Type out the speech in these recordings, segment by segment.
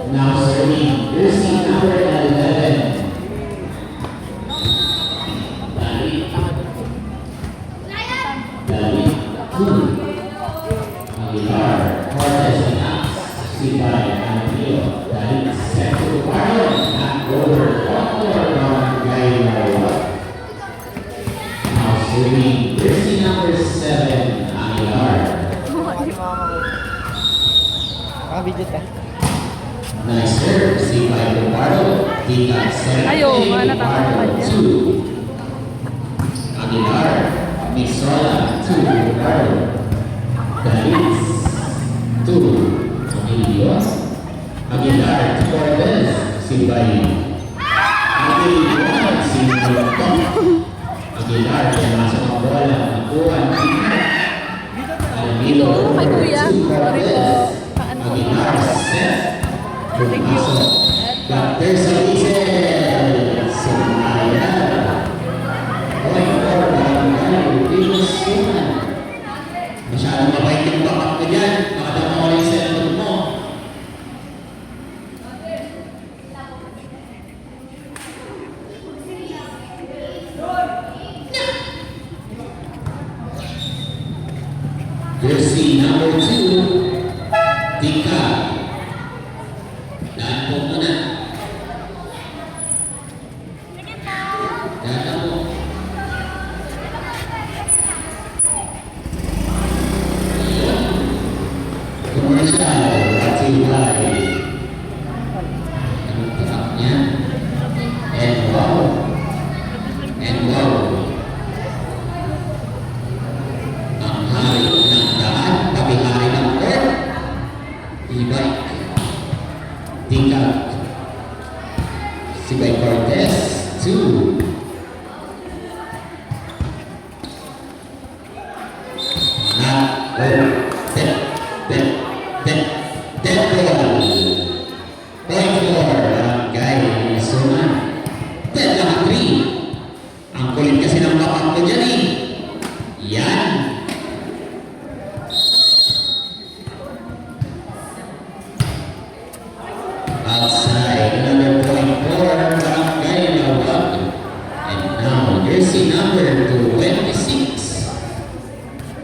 Now serving jersey number 11. David 2. Aguilar, Cortez and Knox. Sibay, Antonio. David set to Barlow. Not over. From Gaylord. Now serving jersey number 7. Aguilar. Video ka. Nice serve, Sibay Lombardo. He got 7. Ayaw, mga natatakpan niya. 2. Aguilar, Misola, 2. Lombardo. Dalis, 2. Emilio. Aguilar, Cortez. Sibay. Aguilar, Sibay. Aguilar, kaya masok ang bola. Nakuha. Dito, kay Kuya. Sorry po. Aguilar, set. Thank you. Dr. Salizel, Sumaya. Going forward, Venus Human. Masyadong mabait yung bakat ko dyan. Makadama ko yung cellphone mo. Jersey number 2, Tika. Daan po muna. Daan po. Commercial, Ratibay. Anong tatak niya? And wow. And wow. Ang hari ng daan, pabihari ng court. E-bike. Tika. Sibay Cortez, 2. Dead ball. Point for Guy Suman. Dead lang 3. Ang kulit kasi ng bapak ko dyan eh. Yan. Outside, another point for Barangay Lawag. And now, jersey number 26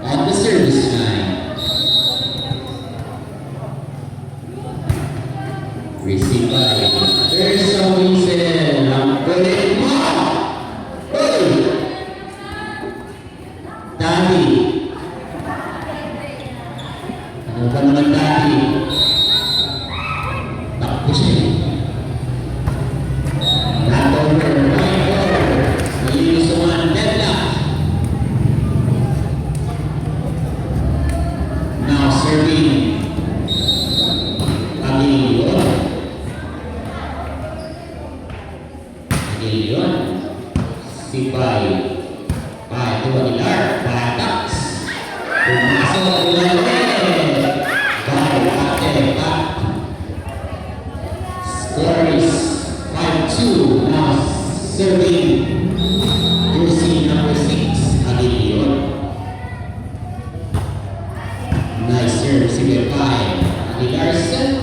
on the service line. Received by Gerson Wiesel. Ang kulit mo! Uy! Daddy! Ano ba naman Daddy? Takbo siya eh. Not over, right over. Malinis naman, deadlock. Now serving Aguilon. Aguilon. Sibay. Ito Aguilar. Batax. Pumasok Aguilar. Score is 5-2. Now serving jersey number 6, Aguilon. Nice serve, Sibay 5. Aguilar set.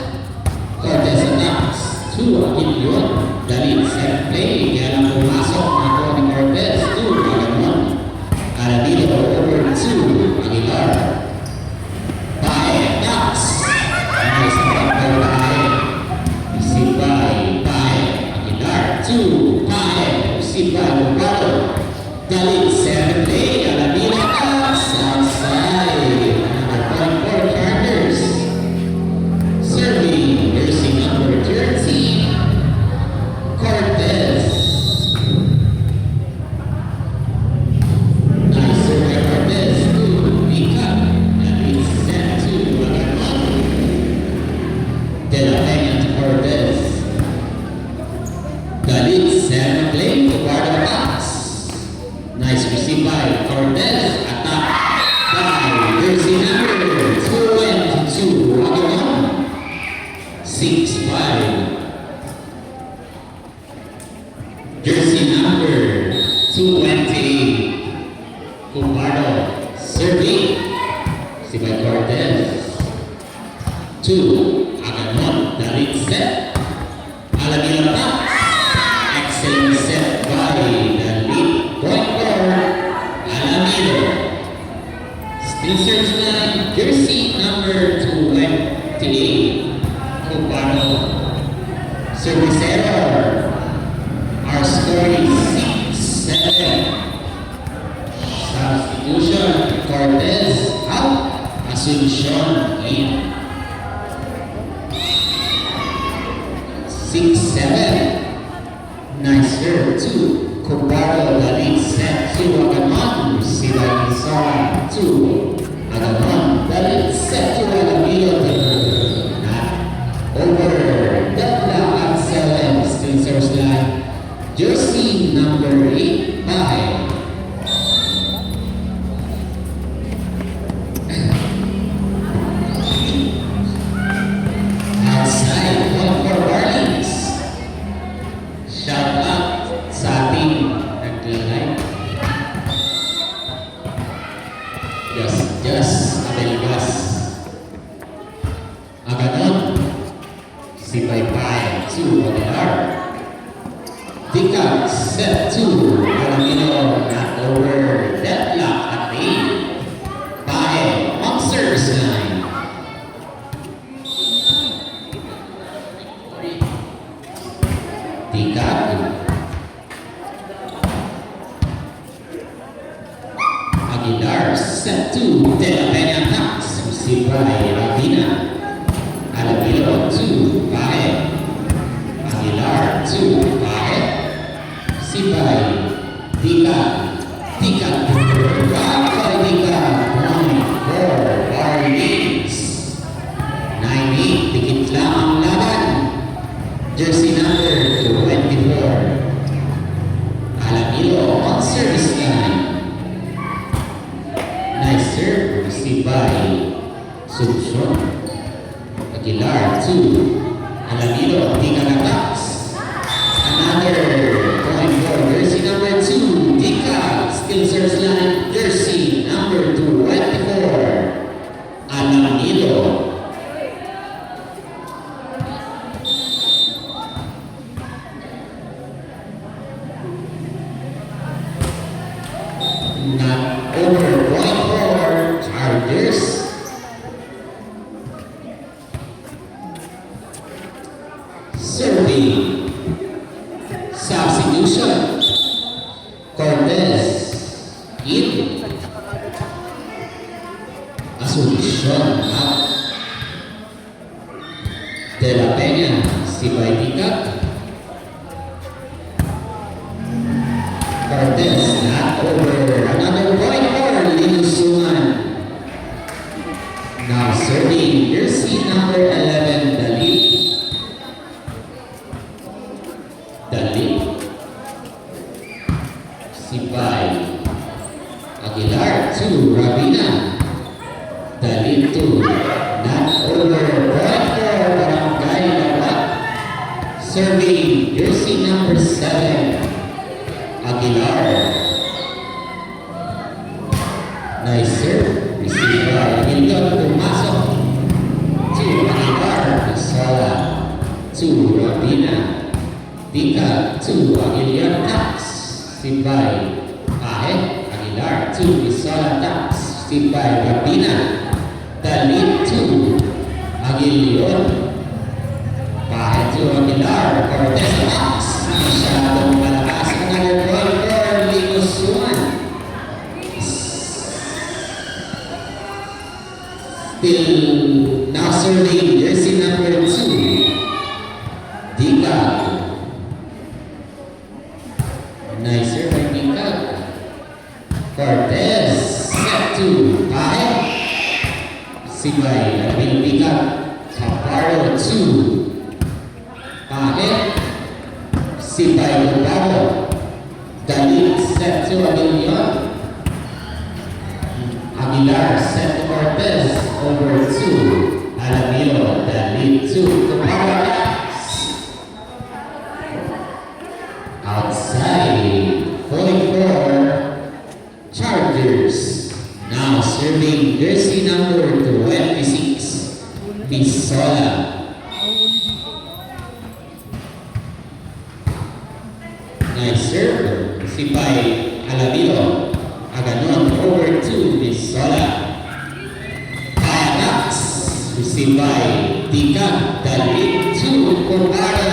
Cortez attacks. 2, Aguilon. Dalit set play. Kaya lang pumasok. Ako ni Cortez. 2, Aguilon. Aradito over 2, Aguilar. Pae, attacks. Nice attacks by Pae. Sibay, Pae. Aguilar. 2, Pae. Sibay, Lombardo. Dalit set play. Aradito attacks. Outside. Another point for Carters. Serving jersey number 13, Cortez. Nice serve by Cortez to Tika. That is set to Agarman. De La Peña to Cortez. Dalit set play to guard attacks. Nice receive by Cortez. Attack by jersey number 22, Agarman. 6-5. Jersey number 228, Lombardo. Serving Sibay Cortez. 2, Agamon. Dalit Dalit set. Alamilo Taps. Excellent set by Dalit. Point forward. Alamilo. Still serves line. Jersey number 28. Cubano. Service error. Our score is 6-7. Substitution. Cortez out. Asuncion in. 6-7. Nice serve to Cubano. Dalit set to Aganon. Sila Isara to Aganon. Dalit set to Alamilo. Over. Deadlock at 7. Still serves line. Jersey number 8 by outside. One for Barlings. Shout out sa ating naglalay. Just Abelgas. Aganon. Si Paypay to Aguilar. Tika set to Alamino, not over. Deadlock at 8. By on service line. Tika. Aguilar set to De La Peña Taps. Received by Ravina. Alamino to Bae. Aguilar to Bae. Sibay, Tika, Tika, Tika, 1-4, Barlings. 9-8, dikit lang ang laban. Jersey number 24. Alamilo on service line. Nice serve, received by Subson. Aguilar to Alamilo, Tika Taps. Another point for jersey number 2, Tika. Still serves line. Jersey number 24, Alamilo. Not over. Point for Chargers. Serving. Substitution. Cortez in. Asuncion out. De La Peña. Sibay Tika. Cortez not over. Another point for Linusuan. Now serving jersey number 11, Dalit. Dalit. Sibay. Aguilar to Ravina. Dalit to not over. Point for Barangay Lawat. Serving jersey number 7, Aguilar. Nice serve. Received by Milton Pumasok. To Aguilar. Pisola. To Ravina. Tika to Aguilar Taps. Sibay. Pahe. Aguilar to Pisola Taps. Sibay. Ravina. Dalit to Aguilar. Pahe to Aguilar. Cortez Taps. Masyadong malakas. Another point for Linusuan. Still now serving jersey number 2, Tika. Nice serve by Tika. Cortez set to Pahe. Sibay. Tika. Caparo 2. Pahe. Sibay. Caparo. Dalit set to Aguilar. Aguilar set to Cortez over 2. Alamilo. Dalit 2. Caparo. Outside. 44. Chargers. Now serving jersey number 26, Pisola. Nice serve. Received by Alavilo. Aganon over to Misola. Payanax. Received by Tika. Dalit to Cobardo.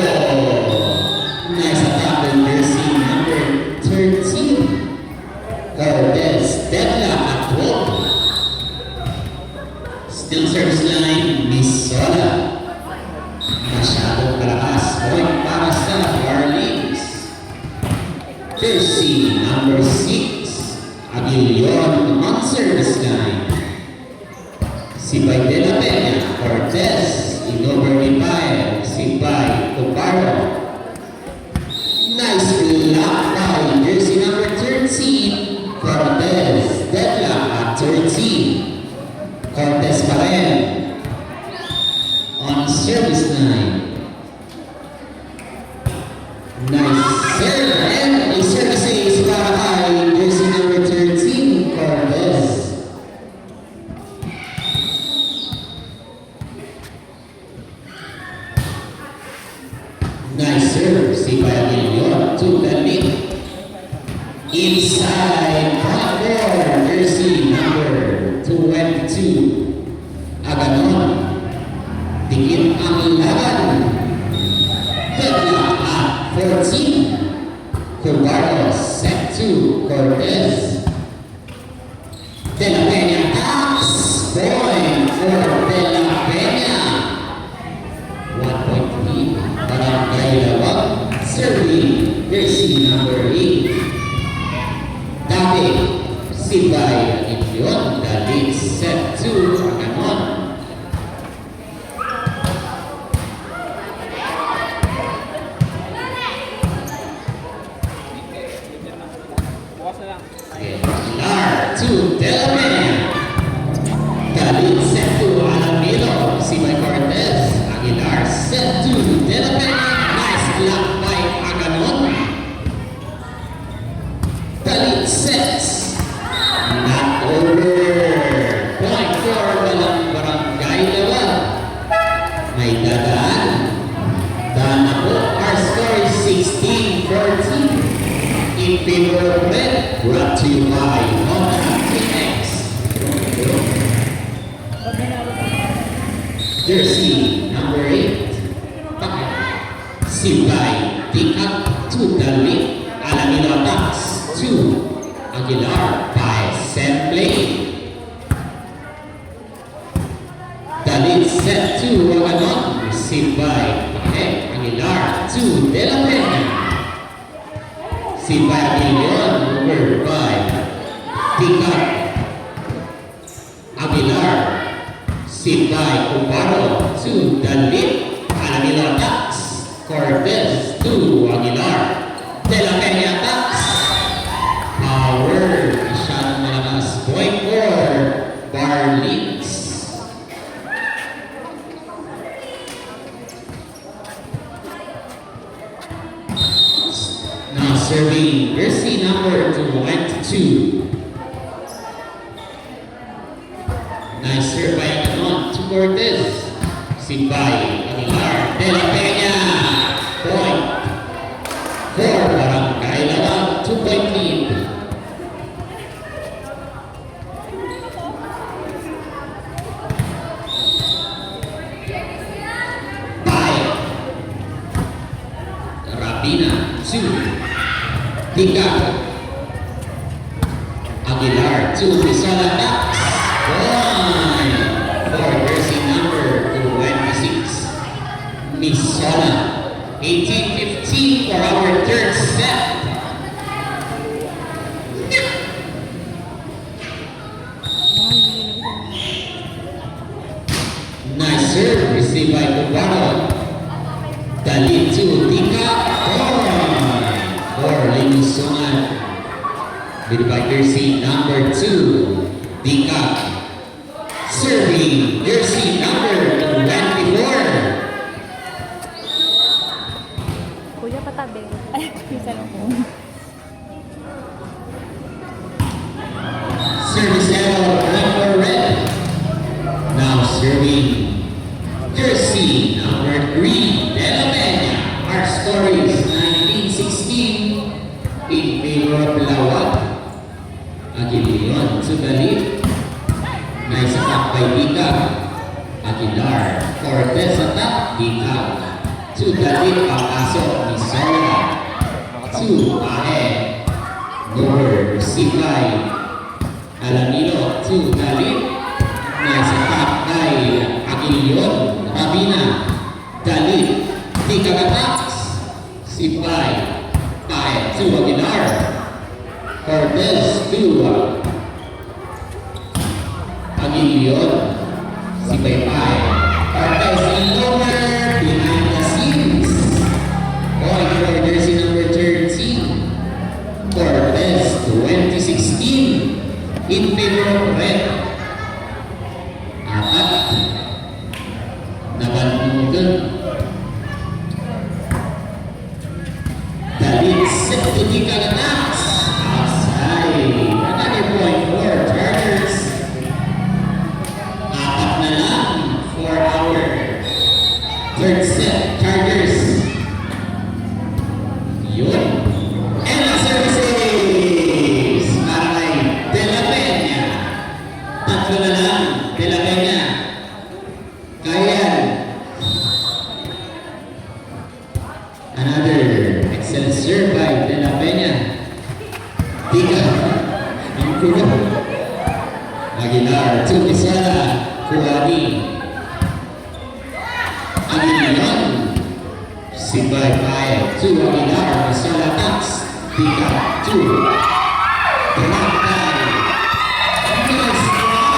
Nice attack with jersey number 13. Cortez Devla at 12. Still service line, Misola. Masyadong kalakas. Point para sa Marlins. Jersey number 6, Aguilion on service line. Sibay de la Peña, Cortez, Inover Ibae, Sibay, Cobardo. Nice block by jersey number 13, Cortez, Devla at 13. Cortez pa rin on service line. Nice serve and a service ace para kay jersey number 13, Cortez. Nice serve, si Bayagilyon to the lead. Inside, front door, jersey number 22, Aganon. Tingin ang laban. Deadlock at 14. Cobardo set to Cortez. De la Peña taps. Point for De la Peña. 1 point lead. Barangay Lawag. Serving jersey number 8. Dati, Sibay Aguilion. Dalit set to Aganon. Aguilar to Delman. Dalit set to Alamilo. Sibay Cortez. Aguilar set to Delman. Nice block by Aganon. Dalit sets. Not over. Point for walang barangay Lawag. May dadaan. Daan na po. Our score is 16-14. In favor of red, brought to you by Honda TX. Jersey number 8, Pakay. Sibay, pick up to the lead. Alamino attacks to Aguilar by set play. Dalit set to Aganon. Sibay, Pakay. Aguilar to De La Peña. Sibay Aguilion over by Tika. Aguilar. Sibay Cobardo to Dalit. Alamilo attacks. Cortez to Aguilar. De La Peña attacks. Power. Masyadong malakas. Point for Marlins. Now serving jersey number 22. Nice serve by Aganon to Cortez. Sibay, Aguilar, De La Peña. Point for Barangay Lawag, 2-point lead. Bye. Rabina, 2. Tika. Aguilar to Misola Dax. 1 for jersey number 26. Misola. 18-15 for our third set. Nice serve received by Cobardo. Dalit to Tika. For Limusungan. With by jersey number 2, Tika. Serving jersey number 24. Kuya, patabi. Ay, isa lang po. Service error, number red. Now serving jersey number 3, De La Peña. Our score is 19-16. Dalit. Nice attack by Dika. Aguilar. Cortez attack. Dika. To Dalit. Papasok ni Sola. To Pae. Lower. Received by Alamino. To Dalit. Nice attack by Aguilion. Rabina. Dalit. Dika attacks. Received by Pae. To Aguilar. Cortez to Aguilion. Si Baypay. Cortez in lower behind the scenes. Going for jersey number 13. Cortez 2016 in favor of red. Apat. Nabantugan. Dalit set to Dika attacks. Outside. Another point for Chargers. Apat na lang for our third set. Chargers. Yun. And ang services para kay De La Peña. Tatlo na lang. De La Peña. Kaya yan. Another excellent serve by De La Peña. Dika. Ang kulo. Aguilar to Quezada. Kuwani. Aguilion. Si Baypay to Aguilar. Quezada attacks. Dika to Delacay. Nice block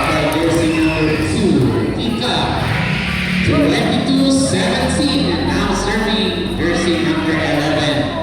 by jersey number 2. Dika. 22-17. And now serving jersey number 11.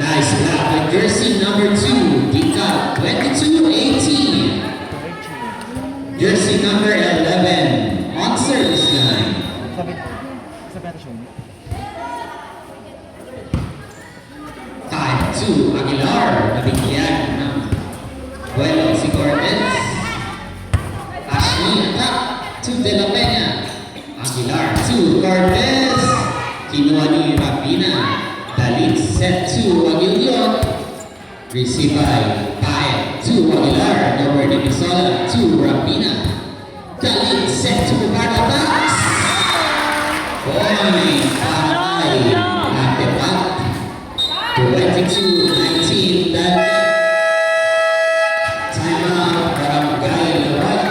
Nice block by jersey number 2, Dika, 22-18. Jersey number 11, on service line. Sabi natin siya. 5-2, Aguilar, nabigyan ng bueno si Cortez. Ashley attack to De La Peña. Aguilar to Cortez. Kinuha ni Rabina. Dalit set to Aguilion. Received by Pae to Aguilar. Lower ni Pisola to Rabina. Dalit set to Baratax. Point para kay Atepat. 22-19. Dalit. Time out para Barangay Lawag.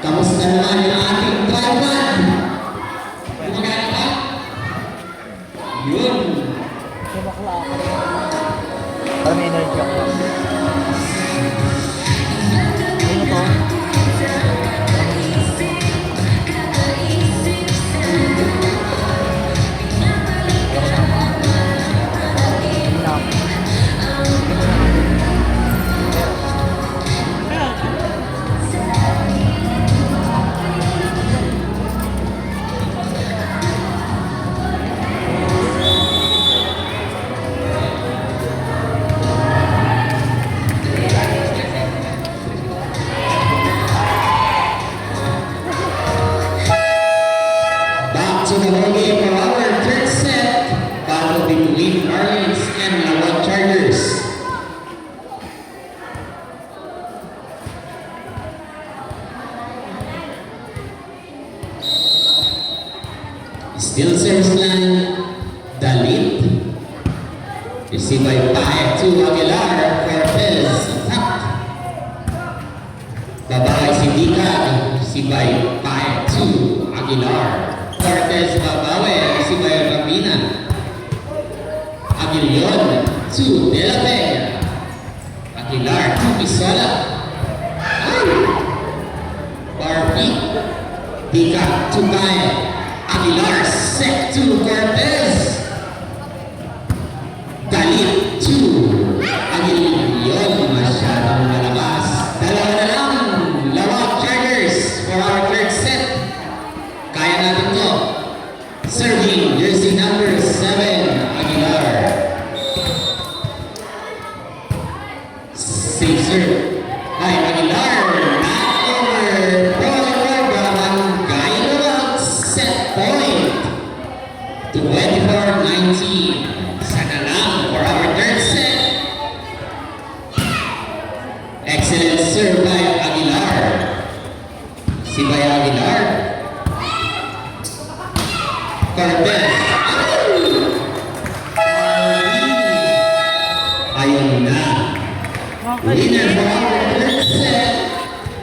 Kamusta naman yung ating driver? Gumagana ba? Yun. May bakla ako. Para may energy ako. Ano to? Back to the whole game for our third set. Battle between Marlins and Lawag Chargers. Still service line, Dalit. Received by Pae to Aguilar. Cortez attack. Babae si Dika. Received by Pae to Aguilar. Cortez babawe. Received by Rabina. Aguilion to De La Peña. Aguilar to Pisola. Barbie. Dika to Pae. Aguilar set to Cortez. Dalit to Aguilion. Masyadong malabas. Dalawa na lang. Lawag Chargers for our third set. Kaya natin to. Serving jersey number 7, Aguilar.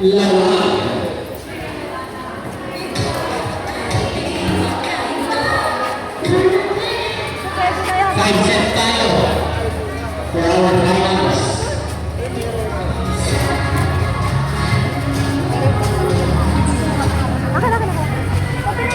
Lawak. Pwede na yan. 5 set tayo. For our high